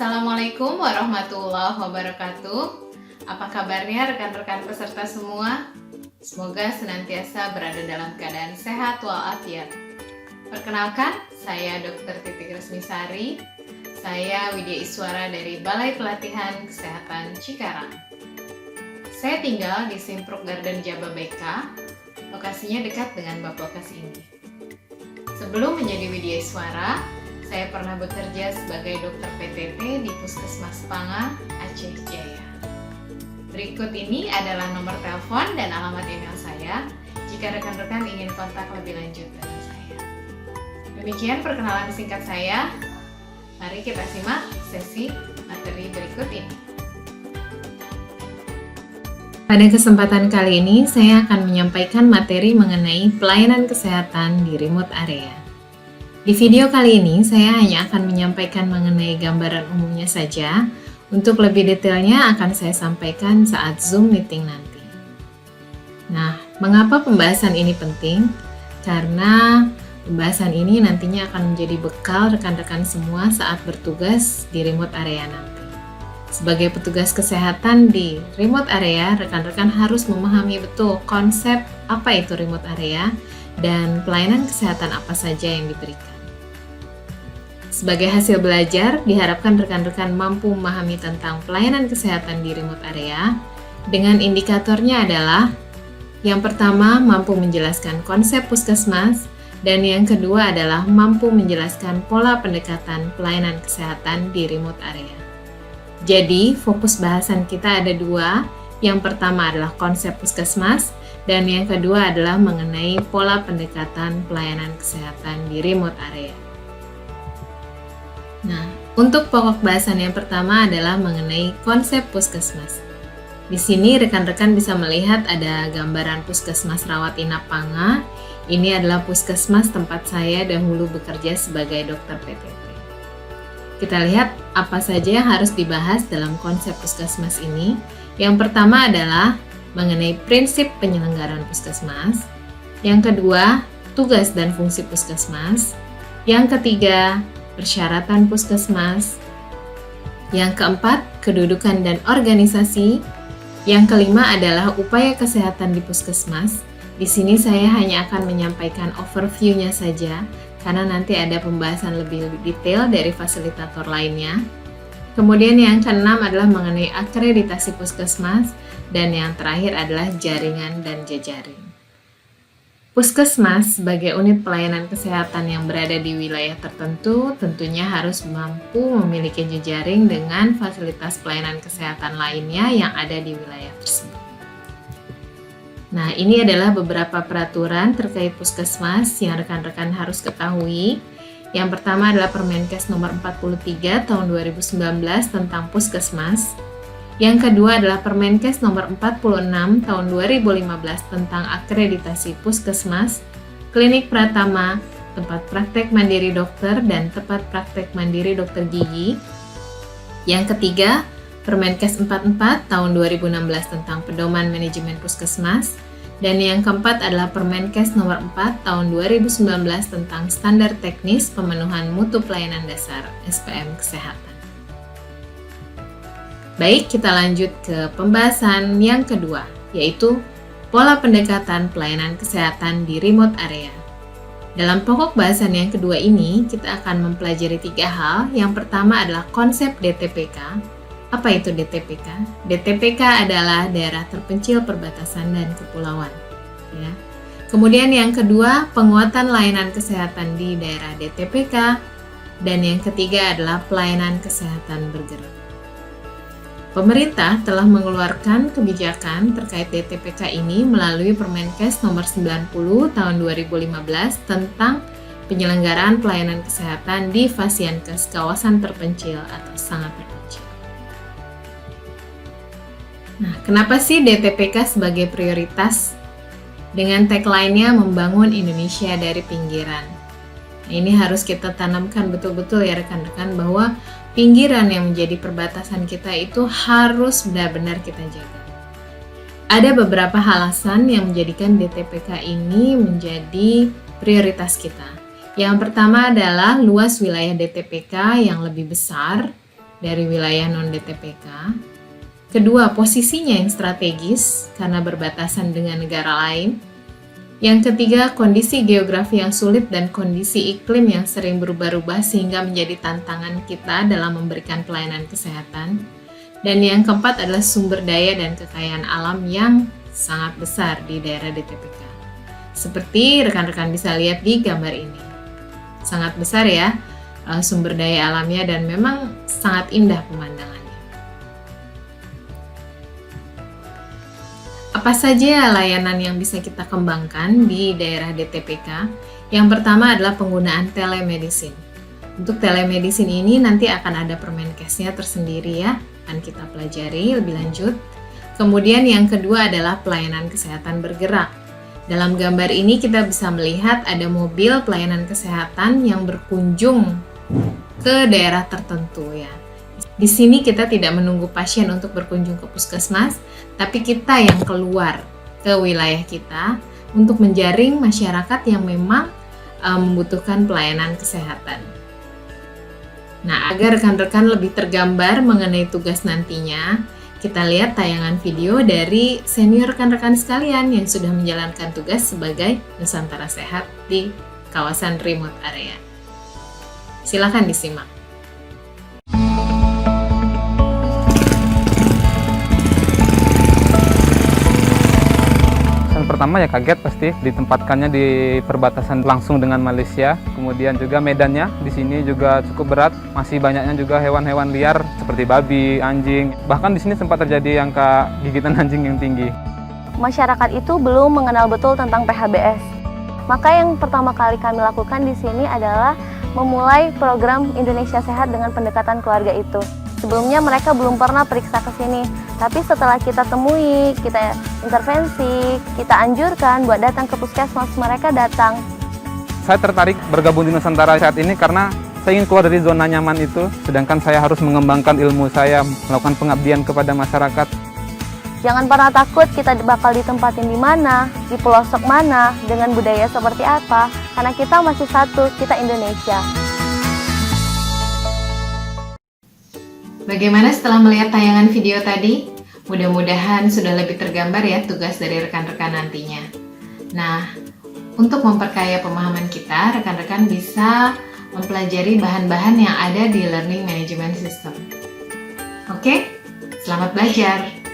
Assalamualaikum warahmatullahi wabarakatuh. Apa kabarnya rekan-rekan peserta semua? Semoga senantiasa berada dalam keadaan sehat walafiat. Perkenalkan, saya Dr. Titik Resmisari. Saya Widya Iswara dari Balai Pelatihan Kesehatan Cikarang. Saya tinggal di Simpruk Garden Jababeka. Lokasinya dekat dengan bab lokasi ini. Sebelum menjadi Widya Iswara, saya pernah bekerja sebagai dokter PTT di Puskesmas Panga, Aceh Jaya. Berikut ini adalah nomor telepon dan alamat email saya jika rekan-rekan ingin kontak lebih lanjut dengan saya. Demikian perkenalan singkat saya. Mari kita simak sesi materi berikut ini. Pada kesempatan kali ini, saya akan menyampaikan materi mengenai pelayanan kesehatan di remote area. Di video kali ini, saya hanya akan menyampaikan mengenai gambaran umumnya saja. Untuk lebih detailnya akan saya sampaikan saat Zoom meeting nanti. Nah, mengapa pembahasan ini penting? Karena pembahasan ini nantinya akan menjadi bekal rekan-rekan semua saat bertugas di remote area nanti. Sebagai petugas kesehatan di remote area, rekan-rekan harus memahami betul konsep apa itu remote area dan pelayanan kesehatan apa saja yang diberikan. Sebagai hasil belajar, diharapkan rekan-rekan mampu memahami tentang pelayanan kesehatan di remote area dengan indikatornya adalah yang pertama, mampu menjelaskan konsep puskesmas, dan yang kedua adalah mampu menjelaskan pola pendekatan pelayanan kesehatan di remote area. Jadi, fokus bahasan kita ada dua. Yang pertama adalah konsep puskesmas, dan yang kedua adalah mengenai pola pendekatan pelayanan kesehatan di remote area. Nah, untuk pokok bahasan yang pertama adalah mengenai konsep puskesmas. Di sini rekan-rekan bisa melihat ada gambaran puskesmas rawat inap Panga. Ini adalah puskesmas tempat saya dahulu bekerja sebagai dokter PTT. Kita lihat apa saja yang harus dibahas dalam konsep puskesmas ini. Yang pertama adalah mengenai prinsip penyelenggaraan puskesmas. Yang kedua, tugas dan fungsi puskesmas. Yang ketiga, persyaratan puskesmas. Yang keempat, kedudukan dan organisasi. Yang kelima adalah upaya kesehatan di puskesmas. Di sini saya hanya akan menyampaikan overview-nya saja, karena nanti ada pembahasan lebih detail dari fasilitator lainnya. Kemudian yang keenam adalah mengenai akreditasi puskesmas, dan yang terakhir adalah jaringan dan jejaring. Puskesmas sebagai unit pelayanan kesehatan yang berada di wilayah tertentu tentunya harus mampu memiliki jejaring dengan fasilitas pelayanan kesehatan lainnya yang ada di wilayah tersebut. Nah, ini adalah beberapa peraturan terkait puskesmas yang rekan-rekan harus ketahui. Yang pertama adalah Permenkes nomor 43 tahun 2019 tentang puskesmas. Yang kedua adalah Permenkes nomor 46 tahun 2015 tentang akreditasi puskesmas, klinik pratama, tempat praktek mandiri dokter, dan tempat praktek mandiri dokter gigi. Yang ketiga, Permenkes 44 tahun 2016 tentang pedoman manajemen puskesmas. Dan yang keempat adalah Permenkes nomor 4 tahun 2019 tentang standar teknis pemenuhan mutu pelayanan dasar SPM Kesehatan. Baik, kita lanjut ke pembahasan yang kedua, yaitu pola pendekatan pelayanan kesehatan di remote area. Dalam pokok bahasan yang kedua ini, kita akan mempelajari tiga hal. Yang pertama adalah konsep DTPK. Apa itu DTPK? DTPK adalah daerah terpencil perbatasan dan kepulauan. Ya. Kemudian yang kedua, penguatan layanan kesehatan di daerah DTPK. Dan yang ketiga adalah pelayanan kesehatan bergerak. Pemerintah telah mengeluarkan kebijakan terkait DTPK ini melalui Permenkes nomor 90 tahun 2015 tentang penyelenggaraan pelayanan kesehatan di Fasienkes kawasan terpencil atau sangat terpencil. Nah, kenapa sih DTPK sebagai prioritas? Dengan tagline-nya membangun Indonesia dari pinggiran. Nah, ini harus kita tanamkan betul-betul ya rekan-rekan bahwa pinggiran yang menjadi perbatasan kita itu harus benar-benar kita jaga. Ada beberapa alasan yang menjadikan DTPK ini menjadi prioritas kita. Yang pertama adalah luas wilayah DTPK yang lebih besar dari wilayah non-DTPK. Kedua, posisinya yang strategis karena berbatasan dengan negara lain. Yang ketiga, kondisi geografi yang sulit dan kondisi iklim yang sering berubah-ubah sehingga menjadi tantangan kita dalam memberikan pelayanan kesehatan. Dan yang keempat adalah sumber daya dan kekayaan alam yang sangat besar di daerah DTPK. Seperti rekan-rekan bisa lihat di gambar ini. Sangat besar ya sumber daya alamnya dan memang sangat indah pemandangannya. Apa saja layanan yang bisa kita kembangkan di daerah DTPK? Yang pertama adalah penggunaan telemedicine. Untuk telemedicine ini nanti akan ada Permenkesnya tersendiri ya, akan kita pelajari lebih lanjut. Kemudian yang kedua adalah pelayanan kesehatan bergerak. Dalam gambar ini kita bisa melihat ada mobil pelayanan kesehatan yang berkunjung ke daerah tertentu ya. Di sini kita tidak menunggu pasien untuk berkunjung ke puskesmas, tapi kita yang keluar ke wilayah kita untuk menjaring masyarakat yang memang membutuhkan pelayanan kesehatan. Nah, agar rekan-rekan lebih tergambar mengenai tugas nantinya, kita lihat tayangan video dari senior rekan-rekan sekalian yang sudah menjalankan tugas sebagai Nusantara Sehat di kawasan remote area. Silakan disimak. Pertama ya kaget pasti, ditempatkannya di perbatasan langsung dengan Malaysia. Kemudian juga medannya di sini juga cukup berat, masih banyaknya juga hewan-hewan liar seperti babi, anjing. Bahkan di sini sempat terjadi angka gigitan anjing yang tinggi. Masyarakat itu belum mengenal betul tentang PHBS. Maka yang pertama kali kami lakukan di sini adalah memulai program Indonesia Sehat dengan pendekatan keluarga itu. Sebelumnya mereka belum pernah periksa ke sini, tapi setelah kita temui, kita intervensi, kita anjurkan buat datang ke puskesmas, mereka datang. Saya tertarik bergabung di Nusantara Sehat ini karena saya ingin keluar dari zona nyaman itu, sedangkan saya harus mengembangkan ilmu saya, melakukan pengabdian kepada masyarakat. Jangan pernah takut kita bakal ditempatin di mana, di pelosok mana, dengan budaya seperti apa, karena kita masih satu, kita Indonesia. Bagaimana setelah melihat tayangan video tadi? Mudah-mudahan sudah lebih tergambar ya tugas dari rekan-rekan nantinya. Nah, untuk memperkaya pemahaman kita, rekan-rekan bisa mempelajari bahan-bahan yang ada di Learning Management System. Oke, selamat belajar!